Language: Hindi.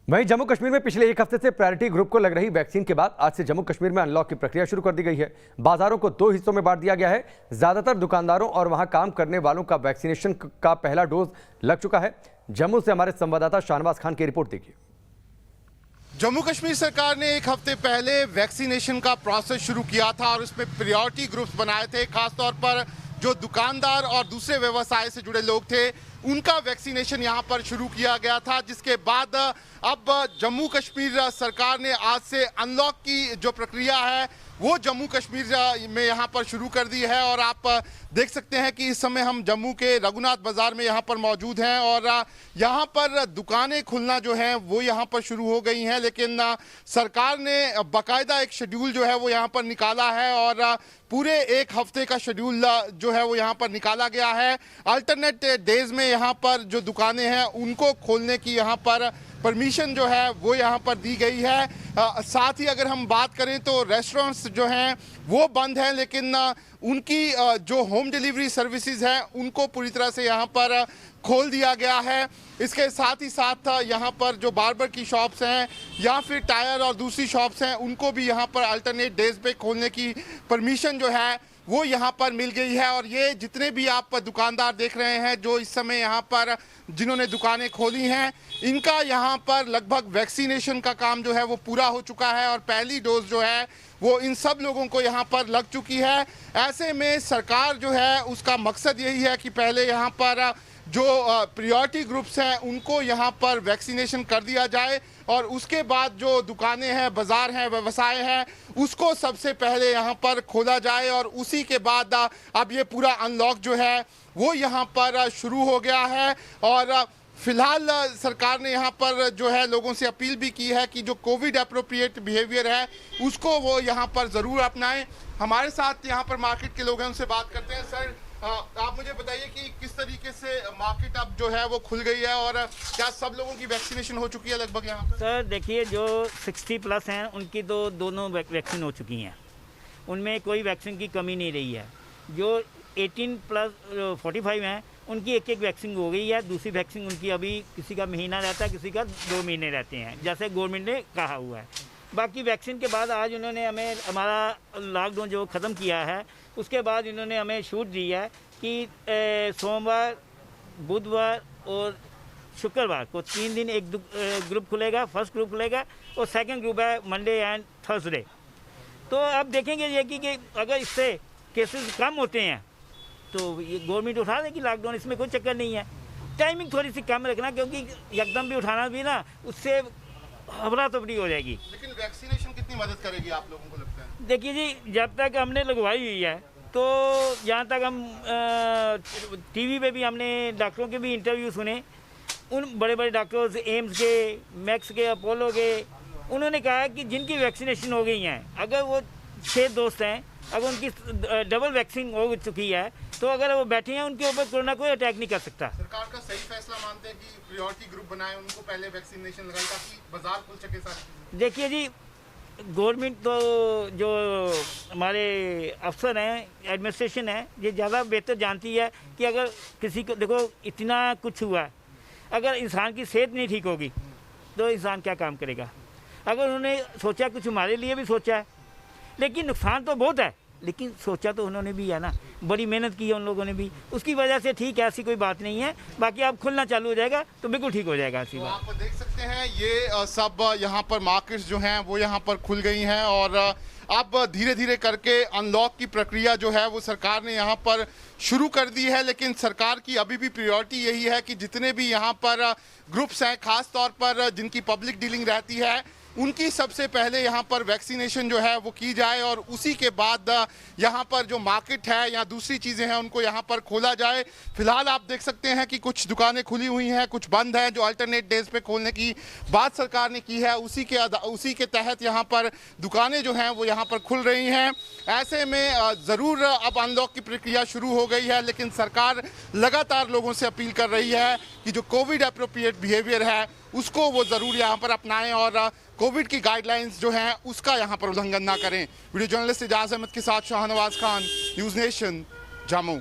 वहीं जम्मू कश्मीर में पिछले एक हफ्ते से प्रायोरिटी ग्रुप को लग रही वैक्सीन के बाद आज से जम्मू कश्मीर में अनलॉक की प्रक्रिया शुरू कर दी गई है। बाजारों को 2 हिस्सों में बांट दिया गया है। ज्यादातर दुकानदारों और वहां काम करने वालों का वैक्सीनेशन का पहला डोज लग चुका है। जम्मू से हमारे संवाददाता शाहनवाज खान की रिपोर्ट देखिए। जम्मू कश्मीर सरकार ने एक हफ्ते पहले वैक्सीनेशन का प्रोसेस शुरू किया था और उसमें प्रायोरिटी ग्रुप्स बनाए थे। खासतौर पर जो दुकानदार और दूसरे व्यवसाय से जुड़े लोग थे उनका वैक्सीनेशन यहां पर शुरू किया गया था, जिसके बाद अब जम्मू कश्मीर सरकार ने आज से अनलॉक की जो प्रक्रिया है वो जम्मू कश्मीर में यहाँ पर शुरू कर दी है। और आप देख सकते हैं कि इस समय हम जम्मू के रघुनाथ बाजार में यहाँ पर मौजूद हैं और यहाँ पर दुकानें खुलना जो है वो यहाँ पर शुरू हो गई हैं, लेकिन सरकार ने बाकायदा एक शेड्यूल जो है वो यहाँ पर निकाला है और पूरे एक हफ्ते का शेड्यूल जो है वो यहाँ पर निकाला गया है। अल्टरनेट डेज में यहाँ पर जो दुकानें हैं उनको खोलने की यहाँ पर परमिशन जो है वो यहाँ पर दी गई है। साथ ही अगर हम बात करें तो रेस्टोरेंट्स जो हैं वो बंद हैं, लेकिन उनकी जो होम डिलीवरी सर्विसेज हैं उनको पूरी तरह से यहाँ पर खोल दिया गया है। इसके साथ ही साथ यहाँ पर जो बार्बर की शॉप्स हैं या फिर टायर और दूसरी शॉप्स हैं उनको भी यहाँ पर अल्टरनेट डेज पे खोलने की परमिशन जो है वो यहाँ पर मिल गई है। और ये जितने भी आप दुकानदार देख रहे हैं जो इस समय यहाँ पर जिन्होंने दुकानें खोली हैं इनका यहाँ पर लगभग वैक्सीनेशन का काम जो है वो पूरा हो चुका है और पहली डोज जो है वो इन सब लोगों को यहाँ पर लग चुकी है। ऐसे में सरकार जो है उसका मकसद यही है कि पहले यहाँ पर जो प्रायोरिटी ग्रुप्स हैं उनको यहाँ पर वैक्सीनेशन कर दिया जाए और उसके बाद जो दुकानें हैं, बाजार हैं, व्यवसाय हैं उसको सबसे पहले यहाँ पर खोला जाए और उसी के बाद अब ये पूरा अनलॉक जो है वो यहाँ पर शुरू हो गया है। और फिलहाल सरकार ने यहाँ पर जो है लोगों से अपील भी की है कि जो कोविड अप्रोप्रिएट बिहेवियर है उसको वो यहाँ पर ज़रूर अपनाएं। हमारे साथ यहाँ पर मार्केट के लोग हैं, उनसे बात करते हैं। सर, आप मुझे बताइए कि किस तरीके से मार्केट अब जो है वो खुल गई है और क्या सब लोगों की वैक्सीनेशन हो चुकी है लगभग यहाँ पर? सर देखिए, जो 60+ हैं उनकी तो दोनों वैक्सीन हो चुकी हैं, उनमें कोई वैक्सीन की कमी नहीं रही है। जो 18+ 45 हैं उनकी एक वैक्सीन हो गई है, दूसरी वैक्सीन उनकी अभी किसी का महीना रहता है, किसी का 2 महीने रहते हैं, जैसे गवर्नमेंट ने कहा हुआ है। बाकी वैक्सीन के बाद आज उन्होंने हमें हमारा लॉकडाउन जो ख़त्म किया है उसके बाद इन्होंने हमें छूट दी है कि सोमवार, बुधवार और शुक्रवार को 3 दिन एक ग्रुप खुलेगा, फर्स्ट ग्रुप खुलेगा और सेकंड ग्रुप है मंडे एंड थर्सडे। तो अब देखेंगे ये कि अगर इससे केसेस कम होते हैं तो ये गवर्नमेंट उठा देगी लॉकडाउन, इसमें कोई चक्कर नहीं है। टाइमिंग थोड़ी सी कम रखना क्योंकि एकदम भी उठाना भी ना उससे हबरा तफरी हो जाएगी। लेकिन वैक्सीनेशन कितनी मदद करेगी आप लोगों को लगता है? देखिए जी, जब तक हमने लगवाई हुई है तो जहाँ तक हम टीवी पे भी हमने डॉक्टरों के भी इंटरव्यू सुने, उन बड़े बड़े डॉक्टर्स एम्स के, मैक्स के, अपोलो के, उन्होंने कहा कि जिनकी वैक्सीनेशन हो गई हैं, अगर वो 6 दोस्त हैं, अगर उनकी डबल वैक्सीन हो चुकी है तो अगर वो बैठे हैं उनके ऊपर कोरोना कोई अटैक नहीं कर सकता। सरकार का सही फैसला मानते हैं कि प्रायोरिटी ग्रुप बनाए, उनको पहले वैक्सीनेशन लगाए ताकि बाजार खुल सके सारे? देखिए जी, गवर्नमेंट तो जो हमारे अफसर हैं, एडमिनिस्ट्रेशन है, ये ज़्यादा बेहतर जानती है कि अगर किसी को देखो इतना कुछ हुआ, अगर इंसान की सेहत नहीं ठीक होगी तो इंसान क्या काम करेगा। अगर उन्होंने सोचा, कुछ हमारे लिए भी सोचा है, लेकिन नुकसान तो बहुत है, लेकिन सोचा तो उन्होंने भी है ना, बड़ी मेहनत की है उन लोगों ने भी, उसकी वजह से ठीक है, ऐसी कोई बात नहीं है। बाकी अब खुलना चालू हो जाएगा तो बिल्कुल ठीक हो जाएगा ऐसी बात। आप देख सकते हैं ये सब यहाँ पर मार्केट्स जो हैं वो यहाँ पर खुल गई हैं और अब धीरे धीरे करके अनलॉक की प्रक्रिया जो है वो सरकार ने यहाँ पर शुरू कर दी है। लेकिन सरकार की अभी भी प्रायोरिटी यही है कि जितने भी यहाँ पर ग्रुप्स हैं, खास तौर पर जिनकी पब्लिक डीलिंग रहती है, उनकी सबसे पहले यहाँ पर वैक्सीनेशन जो है वो की जाए और उसी के बाद यहाँ पर जो मार्केट है या दूसरी चीज़ें हैं उनको यहाँ पर खोला जाए। फिलहाल आप देख सकते हैं कि कुछ दुकानें खुली हुई हैं, कुछ बंद हैं। जो अल्टरनेट डेज पे खोलने की बात सरकार ने की है उसी के तहत यहाँ पर दुकानें जो हैं वो यहाँ पर खुल रही हैं। ऐसे में ज़रूर अब अनलॉक की प्रक्रिया शुरू हो गई है, लेकिन सरकार लगातार लोगों से अपील कर रही है कि जो कोविड अप्रोप्रिएट बिहेवियर है उसको वो ज़रूर यहाँ पर अपनाएं और कोविड की गाइडलाइंस जो हैं उसका यहाँ पर उल्लंघन ना करें। वीडियो जर्नलिस्ट इजाज़ अहमद के साथ शाहनवाज खान, न्यूज़ नेशन, जम्मू।